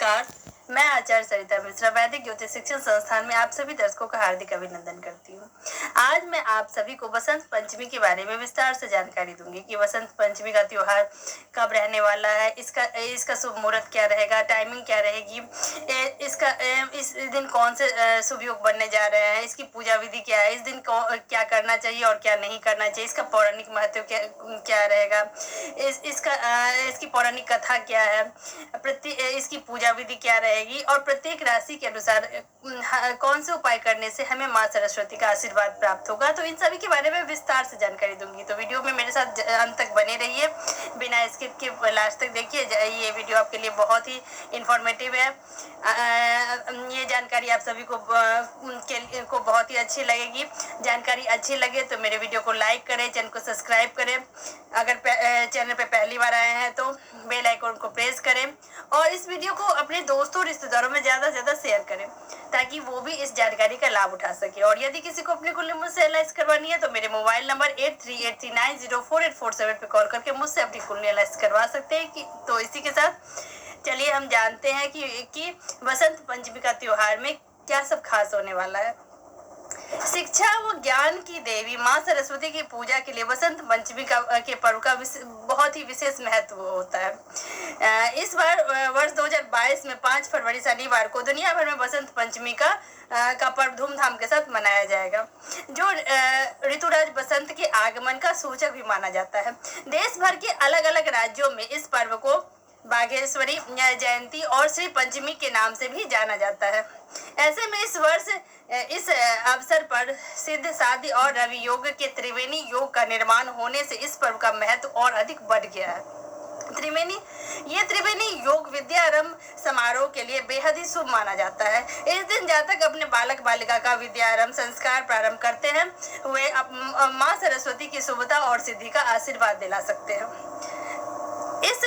नमस्कार, मैं आचार्य सरिता मिश्रा वैदिक ज्योतिष शिक्षण संस्थान में आप सभी दर्शकों का हार्दिक अभिनंदन करती हूँ। आज मैं आप सभी को बसंत पंचमी के बारे में विस्तार से जानकारी दूंगी कि बसंत पंचमी का त्योहार कब रहने वाला है, इसका शुभ मुहूर्त क्या रहेगा, टाइमिंग क्या रहेगी, इस दिन कौन से शुभ योग बनने जा रहे हैं, इसकी पूजा विधि क्या है, इस दिन क्या करना चाहिए और क्या नहीं करना चाहिए, इसका पौराणिक महत्व क्या रहेगा, इसकी पौराणिक कथा क्या है, इसकी पूजा विधि क्या रहेगी और प्रत्येक राशि के अनुसार कौन से उपाय करने से हमें माँ सरस्वती का आशीर्वाद प्राप्त होगा। तो इन सभी के बारे में विस्तार से जानकारी दूंगी, तो वीडियो में मेरे साथ अंत तक बने रहिए, बिना स्किप के लास्ट तक देखिए। ये वीडियो आपके लिए बहुत ही इंफॉर्मेटिव है। ये जानकारी आप सभी को बहुत ही अच्छी लगेगी। जानकारी अच्छी लगे तो मेरे वीडियो को लाइक करें, चैनल को सब्सक्राइब करें, अगर चैनल पे पहली बार आए हैं तो बेल आइकन को प्रेस करें और इस वीडियो को अपने दोस्तों रिश्तेदारों में ज़्यादा से ज़्यादा शेयर करें ताकि वो भी इस जानकारी का लाभ उठा सके। और यदि किसी को अपनी कुंडली मुझसे एनालाइज करवानी है तो मेरे मोबाइल नंबर 8383904847 पे कॉल करके मुझसे अपनी कुंडली एनालाइज करवा सकते हैं। तो इसी के साथ चलिए हम जानते हैं कि बसंत पंचमी का त्योहार में क्या सब खास होने वाला है। शिक्षा व ज्ञान की देवी माँ सरस्वती की पूजा के लिए बसंत पंचमी के पर्व का बहुत ही विशेष महत्व होता है। इस बार वर्ष 2022 में 5 फरवरी शनिवार को दुनिया भर में बसंत पंचमी का पर्व धूमधाम के साथ मनाया जाएगा, जो ऋतुराज बसंत के आगमन का सूचक भी माना जाता है। देश भर के अलग अलग राज्यों में इस पर्व को बाघेश्वरी जयंती और श्री पंचमी के नाम से भी जाना जाता है। ऐसे में इस अवसर पर सिद्ध साध्य और रवि योग के त्रिवेणी योग का निर्माण होने से इस पर्व का महत्व और अधिक बढ़ गया है। त्रिवेणी योग विद्यारंभ समारोह के लिए बेहद ही शुभ माना जाता है। इस दिन जातक अपने बालक बालिका का विद्यारंभ संस्कार प्रारंभ करते हैं, वे माँ सरस्वती की शुभता और सिद्धि का आशीर्वाद दिला सकते हैं। इस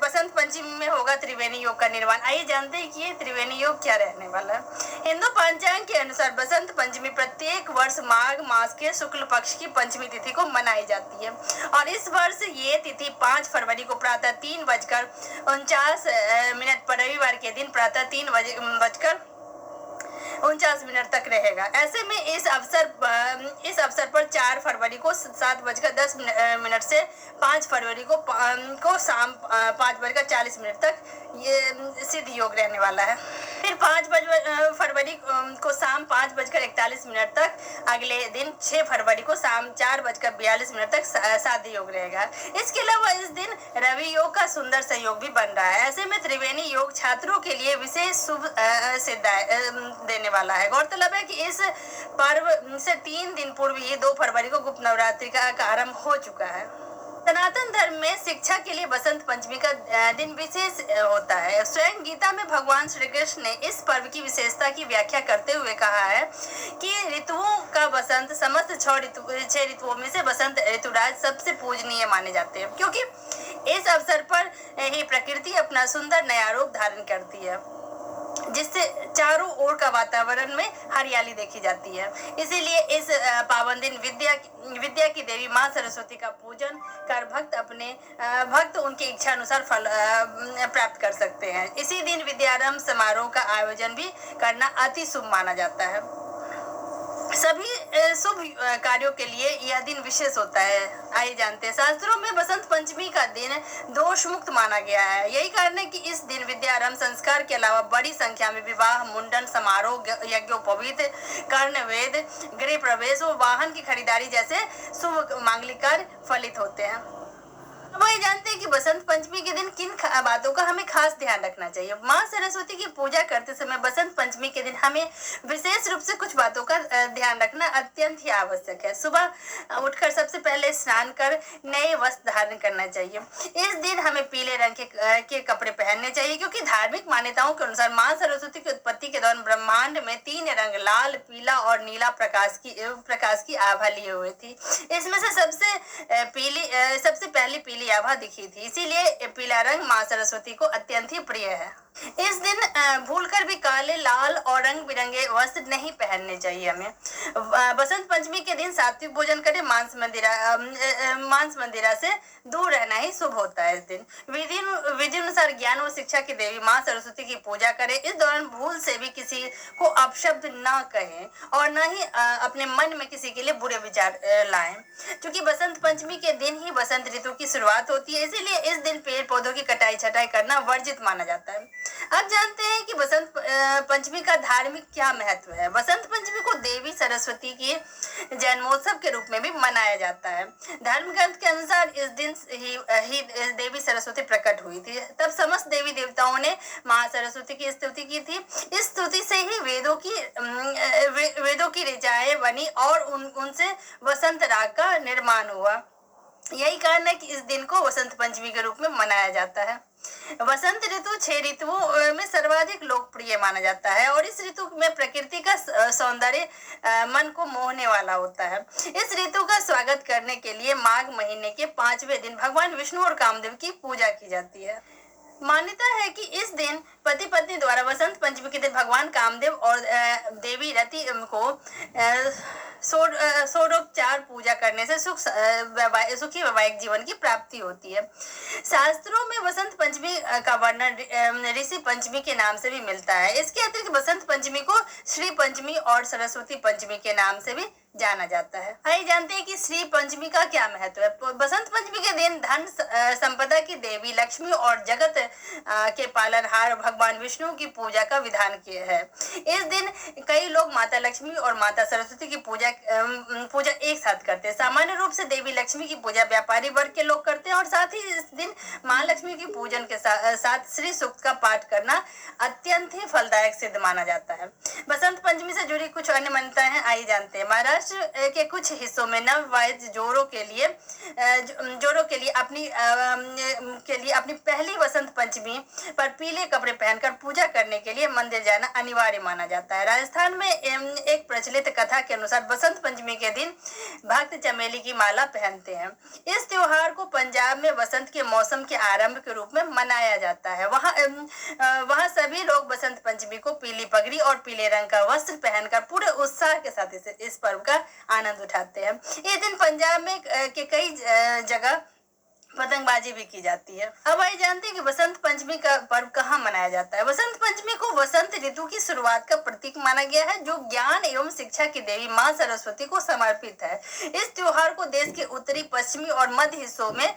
बसंत पंचमी में होगा त्रिवेणी योग का निर्माण। आइए जानते हैं कि ये त्रिवेणी योग क्या रहने वाला है। हिंदू पंचांग के अनुसार बसंत पंचमी प्रत्येक वर्ष माघ मास के शुक्ल पक्ष की पंचमी तिथि को मनाई जाती है और इस वर्ष ये तिथि 5 फरवरी को प्रातः 3:49 पर रविवार के दिन प्रातः 3:49 तक रहेगा। ऐसे में इस अवसर पर 4 फरवरी को 7:10 से 5 फरवरी को शाम 5:40 तक ये सिद्ध योग रहने वाला है। फिर 5 फरवरी को शाम 5:41 तक, अगले दिन 6 फरवरी को शाम 4:42 तक साध्य योग रहेगा। इसके अलावा इस दिन रवि योग का सुंदर संयोग भी बन रहा है। ऐसे में त्रिवेणी योग छात्रों के लिए विशेष शुभ देने वाला है। गौरतलब है कि इस पर्व से 3 दिन पूर्व ही 2 फरवरी को गुप्त नवरात्रि का आरंभ हो चुका है। सनातन धर्म में शिक्षा के लिए बसंत पंचमी का दिन विशेष होता है। स्वयं गीता में भगवान श्री कृष्ण ने इस पर्व की विशेषता की व्याख्या करते हुए कहा है कि ऋतुओं का बसंत समस्त 6 ऋतुओं में से बसंत ऋतुराज सबसे पूजनीय माने जाते हैं, क्योंकि इस अवसर पर ही प्रकृति अपना सुंदर नया रूप धारण करती है, जिससे चारों ओर का वातावरण में हरियाली देखी जाती है। इसीलिए इस पावन दिन विद्या की देवी माँ सरस्वती का पूजन कर भक्त उनकी इच्छा अनुसार फल प्राप्त कर सकते हैं। इसी दिन विद्यारंभ समारोह का आयोजन भी करना अति शुभ माना जाता है। सभी शुभ कार्यों के लिए यह दिन विशेष होता है। आइए जानते हैं, शास्त्रों में बसंत पंचमी का दिन दोष मुक्त माना गया है। यही कारण है कि इस दिन विद्यारंभ संस्कार के अलावा बड़ी संख्या में विवाह, मुंडन समारोह, यज्ञोपवीत, कर्णवेद, गृह प्रवेश और वाहन की खरीदारी जैसे शुभ मांगलिक कार्य फलित होते हैं। अब ये जानते हैं कि बसंत पंचमी के दिन किन बातों का हमें खास ध्यान रखना चाहिए। माँ सरस्वती की पूजा करते समय बसंत पंचमी के दिन हमें विशेष रूप से कुछ बातों का ध्यान रखना अत्यंत ही आवश्यक है। सुबह उठकर सबसे पहले स्नान कर नए वस्त्र धारण करना चाहिए। इस दिन हमें पीले रंग के कपड़े पहनने चाहिए, क्योंकि धार्मिक मान्यताओं के अनुसार माँ सरस्वती की उत्पत्ति के दौरान ब्रह्मांड में 3 रंग लाल, पीला और नीला प्रकाश की आभा लिए हुए थी। इसमें से सबसे पहली पीली आभा दिखी थी, इसीलिए पीला रंग माँ सरस्वती को अत्यंत ही प्रिय है। इस दिन भूलकर भी काले, लाल और रंग बिरंगे वस्त्र नहीं पहनने चाहिए हमें। बसंत पंचमी के दिन सात्विक भोजन करें, मांस मंदिरा से दूर रहना ही शुभ होता है। इस दिन विधि अनुसार ज्ञान व शिक्षा की देवी माँ सरस्वती की पूजा करें। इस दौरान भूल से भी किसी को अपशब्द न कहें और न ही अपने मन में किसी के लिए बुरे विचार लाएं। क्योंकि बसंत पंचमी के दिन ही बसंत ऋतु की शुरुआत होती है, इसीलिए इस दिन पेड़ पौधों की कटाई छटाई करना वर्जित माना जाता है। अब जानते हैं कि बसंत पंचमी का धार्मिक क्या महत्व है। बसंत पंचमी को देवी सरस्वती की जन्मोत्सव के रूप में भी मनाया जाता है। धर्म ग्रंथ के अनुसार इस दिन ही देवी सरस्वती प्रकट हुई थी। तब समस्त देवी देवताओं ने माँ सरस्वती की स्तुति की थी। इस स्तुति से ही वेदों की ऋचाएं बनी और उनसे वसंत राग का निर्माण हुआ। यही कारण है कि इस दिन को वसंत पंचमी के रूप में मनाया जाता है। वसंत ऋतु 6 ऋतुओं में सर्वाधिक लोकप्रिय माना जाता है और इस ऋतु में प्रकृति का सौंदर्य मन को मोहने वाला होता है। इस ऋतु का स्वागत करने के लिए माघ महीने के 5वें दिन भगवान विष्णु और कामदेव की पूजा की जाती है। मान्यता है कि इस दिन पति पत्नी द्वारा वसंत पंचमी के दिन भगवान कामदेव और देवी रति को षोडोपचार पूजा करने से सुखी वैवाहिक जीवन की प्राप्ति होती है। शास्त्रों में वसंत पंचमी का वर्णन ऋषि पंचमी के नाम से भी मिलता है। इसके अतिरिक्त बसंत पंचमी को श्री पंचमी और सरस्वती पंचमी के नाम से भी जाना जाता है। आइए जानते हैं कि श्री पंचमी का क्या महत्व है। बसंत पंचमी के दिन धन संपदा की देवी लक्ष्मी और जगत के पालनहार भगवान विष्णु की पूजा का विधान किया है। इस दिन कई लोग माता लक्ष्मी और माता सरस्वती की पूजा एक साथ करते हैं। सामान्य रूप से देवी लक्ष्मी की पूजा व्यापारी वर्ग के लोग करते हैं और साथ ही इस दिन माँ लक्ष्मी की पूजन के साथ श्री सूक्त का पाठ करना अत्यंत ही फलदायक सिद्ध माना जाता है। बसंत पंचमी से जुड़ी कुछ अन्य मान्यताएं हैं, आइए जानते हैं। महाराष्ट्र के कुछ हिस्सों में नवविवाहित जोड़ों के लिए अपनी पहली वसंत पंचमी पर पीले कपड़े पहनकर पूजा करने के लिए मंदिर जाना अनिवार्य माना जाता है। राजस्थान में एक प्रचलित कथा के अनुसार बसंत पंचमी के दिन भक्त चमेली की माला पहनते हैं। इस त्योहार को पंजाब में वसंत के मौसम के आरंभ के रूप में मनाया जाता है। वहाँ सभी लोग बसंत पंचमी को पीली पगड़ी और पीले रंग का वस्त्र पहनकर पूरे उत्साह के साथ इस पर्व का आनंद उठाते हैं। इस दिन पंजाब में के कई जगह पतंगबाजी भी की जाती है। अब आइए जानते हैं कि बसंत पंचमी का पर्व कहाँ मनाया जाता है। बसंत पंचमी को वसंत ऋतु की शुरुआत का प्रतीक माना गया है, जो ज्ञान एवं शिक्षा की देवी माँ सरस्वती को समर्पित है। इस त्योहार को देश के उत्तरी, पश्चिमी और मध्य हिस्सों में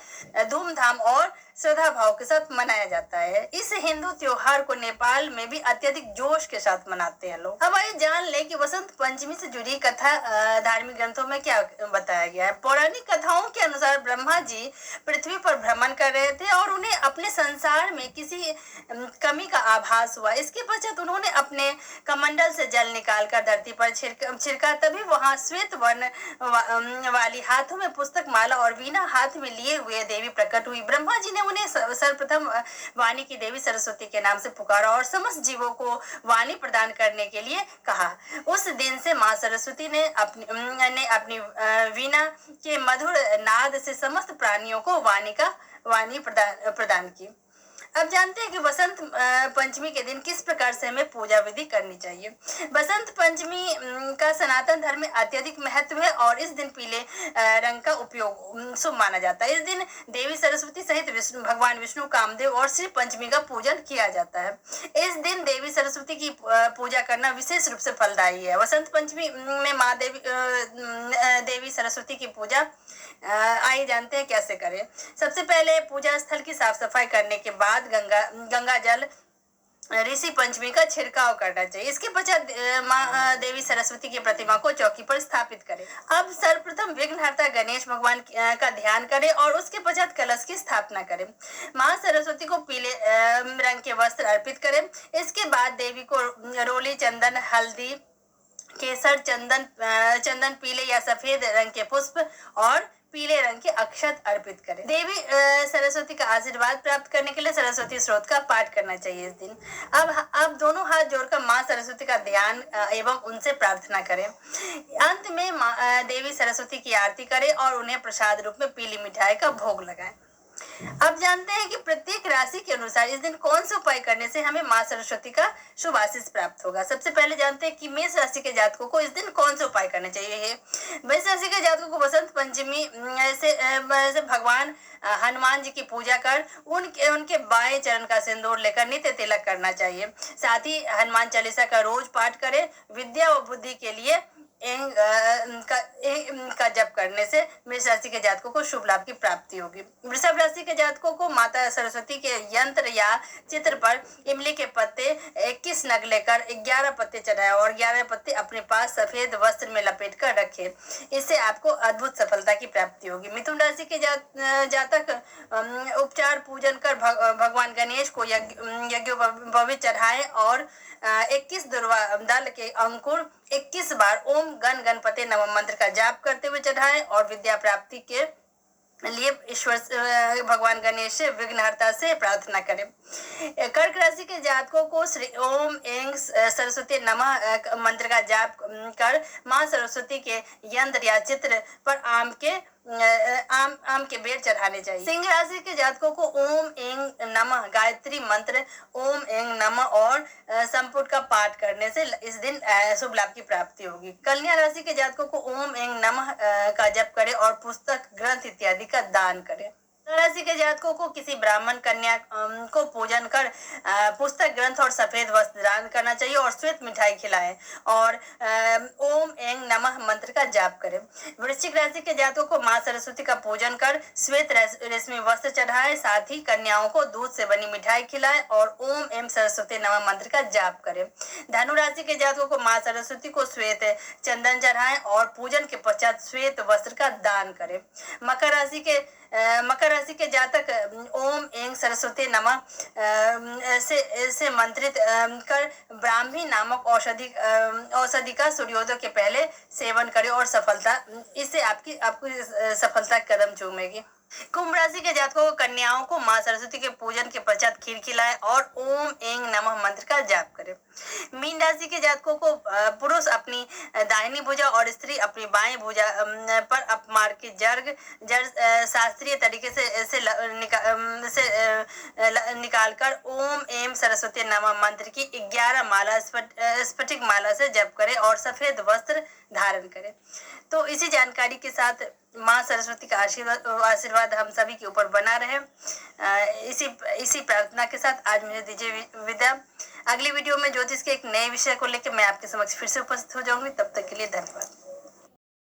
धूमधाम और श्रद्धा भाव के साथ मनाया जाता है। इस हिंदू त्योहार को नेपाल में भी अत्यधिक जोश के साथ मनाते हैं लोग। अब आइए जान ले कि बसंत पंचमी से जुड़ी कथा धार्मिक ग्रंथों में क्या बताया गया है। पौराणिक कथाओं के अनुसार ब्रह्मा जी पृथ्वी पर भ्रमण कर रहे थे और उन्हें अपने संसार में किसी कमी का आभास हुआ। इसके पश्चात उन्होंने अपने कमंडल से जल निकालकर धरती पर छिड़का। तभी वहां श्वेत वर्ण वाली, हाथों में पुस्तक माला और वीणा हाथ में लिए हुए देवी प्रकट हुई। ब्रह्मा जी ने उन्हें सर्वप्रथम वाणी की देवी सरस्वती के नाम से पुकारा और समस्त जीवों को वाणी प्रदान करने के लिए कहा। उस दिन से माँ सरस्वती ने अपनी वीणा के मधुर नाद से समस्त प्राणियों को वाणी प्रदान की। अब जानते हैं कि बसंत पंचमी के दिन किस प्रकार से हमें पूजा विधि करनी चाहिए। बसंत पंचमी का सनातन धर्म में अत्यधिक महत्व है और इस दिन पीले रंग का उपयोग शुभ माना जाता है। इस दिन देवी सरस्वती सहित भगवान विष्णु, कामदेव और श्री पंचमी का पूजन किया जाता है। इस दिन देवी सरस्वती की पूजा करना विशेष रूप से फलदायी है। बसंत पंचमी में माँ देवी सरस्वती की पूजा आइए जानते हैं कैसे करें। सबसे पहले पूजा स्थल की साफ सफाई करने के बाद गंगा जल ऋषि पंचमी का छिड़काव करना चाहिए। इसके पश्चात माँ देवी सरस्वती की प्रतिमा को चौकी पर स्थापित करें। अब सर्वप्रथम विघ्नहर्ता गणेश भगवान का ध्यान करें और उसके पश्चात कलश की स्थापना करें। माँ सरस्वती को पीले रंग के वस्त्र अर्पित करें। इसके बाद देवी को रोली, चंदन, हल्दी, केसर, चंदन, पीले या सफेद रंग के पुष्प और पीले रंग के अक्षत अर्पित करें। देवी सरस्वती का आशीर्वाद प्राप्त करने के लिए सरस्वती स्तोत्र का पाठ करना चाहिए इस दिन। अब दोनों हाथ जोड़कर माँ सरस्वती का ध्यान एवं उनसे प्रार्थना करें। अंत में देवी सरस्वती की आरती करें और उन्हें प्रसाद रूप में पीली मिठाई का भोग लगाएं। अब जानते हैं कि प्रत्येक राशि के अनुसार इस दिन कौन से उपाय करने से हमें माँ सरस्वती का शुभ आशीष प्राप्त होगा। सबसे पहले जानते हैं कि मेष राशि के जातकों को इस दिन कौन से उपाय करने चाहिए। मेष राशि के जातकों को बसंत पंचमी से भगवान हनुमान जी की पूजा कर उनके उनके बाएं चरण का सिंदूर लेकर नित्य तिलक करना चाहिए। साथ ही हनुमान चालीसा का रोज पाठ करें। विद्या व बुद्धि के लिए का जप करने से मेष राशि के जातकों को शुभ लाभ की प्राप्ति होगी। वृषभ राशि के जातकों को माता सरस्वती के यंत्र या चित्र पर इमली के पत्ते 21 नग लेकर 11 पत्ते चढ़ाएं और 11 पत्ते अपने पास सफेद वस्त्र में लपेट कर रखें। इससे आपको अद्भुत सफलता की प्राप्ति होगी। मिथुन राशि के जातक उपचार पूजन कर भगवान गणेश को यज्ञोपवीत चढ़ाएं और 21 दुर्वा दल के अंकुर 21 बार ओम गण गणपति नमः मंत्र का जाप करते हुए चढ़ाएं और विद्या प्राप्ति के लिए ईश्वर भगवान गणेश से विघ्नहर्ता से प्रार्थना करें। कर्क राशि के जातकों को श्री ओम एंग सरस्वती नमः मंत्र का जाप कर मां सरस्वती के यंत्र या चित्र पर आम के बेर चढ़ाने चाहिए। सिंह राशि के जातकों को ओम एंग नमः गायत्री मंत्र ओम एंग नमः और संपुट का पाठ करने से इस दिन शुभ लाभ की प्राप्ति होगी। कन्या राशि के जातकों को ओम एंग नमः का जप करें और पुस्तक ग्रंथ इत्यादि का दान करें। राशि के जातकों को किसी ब्राह्मण कन्या को पूजन कर पुस्तक ग्रंथ और सफेद वस्त्र दान करना चाहिए और श्वेत मिठाई खिलाएं और ओम एंग नमः मंत्र का जाप करें। वृश्चिक राशि के जातकों को मां सरस्वती का पूजन कर श्वेत रेशमी वस्त्र चढ़ाएं। साथ ही कन्याओं को दूध से बनी मिठाई खिलाएं और ओम एम सरस्वती नमः मंत्र का जाप करें। धनु राशि के जातकों को मां सरस्वती को श्वेत चंदन चढ़ाएं और पूजन के पश्चात श्वेत वस्त्र का दान करें। मकर राशि के जातक ओम एंग सरस्वती नमः से मंत्रित कर ब्राह्मी नामक औषधि का सूर्योदय के पहले सेवन करें और इससे आपकी सफलता कदम चूमेगी। कुंभ राशि के जातकों को कन्याओं को मां सरस्वती के पूजन के पश्चात खीर खिलाएं और ओम एंग नमः मंत्र का जाप करें। मीन राशि के जातकों को पुरुष अपनी दाहिनी भुजा और स्त्री अपनी बाएं भुजा पर अपमार की जड़ शास्त्रीय तरीके से निकालकर ओम एम सरस्वती नमः मंत्र की 11 माला स्फटिक माला से जप करें और सफेद वस्त्र धारण करें। तो इसी जानकारी के साथ माँ सरस्वती का आशीर्वाद हम सभी के ऊपर बना रहे। इसी प्रार्थना के साथ आज मुझे दीजिए विदा। अगली वीडियो में ज्योतिष के एक नए विषय को लेकर मैं आपके समक्ष फिर से उपस्थित हो जाऊंगी। तब तक के लिए धन्यवाद।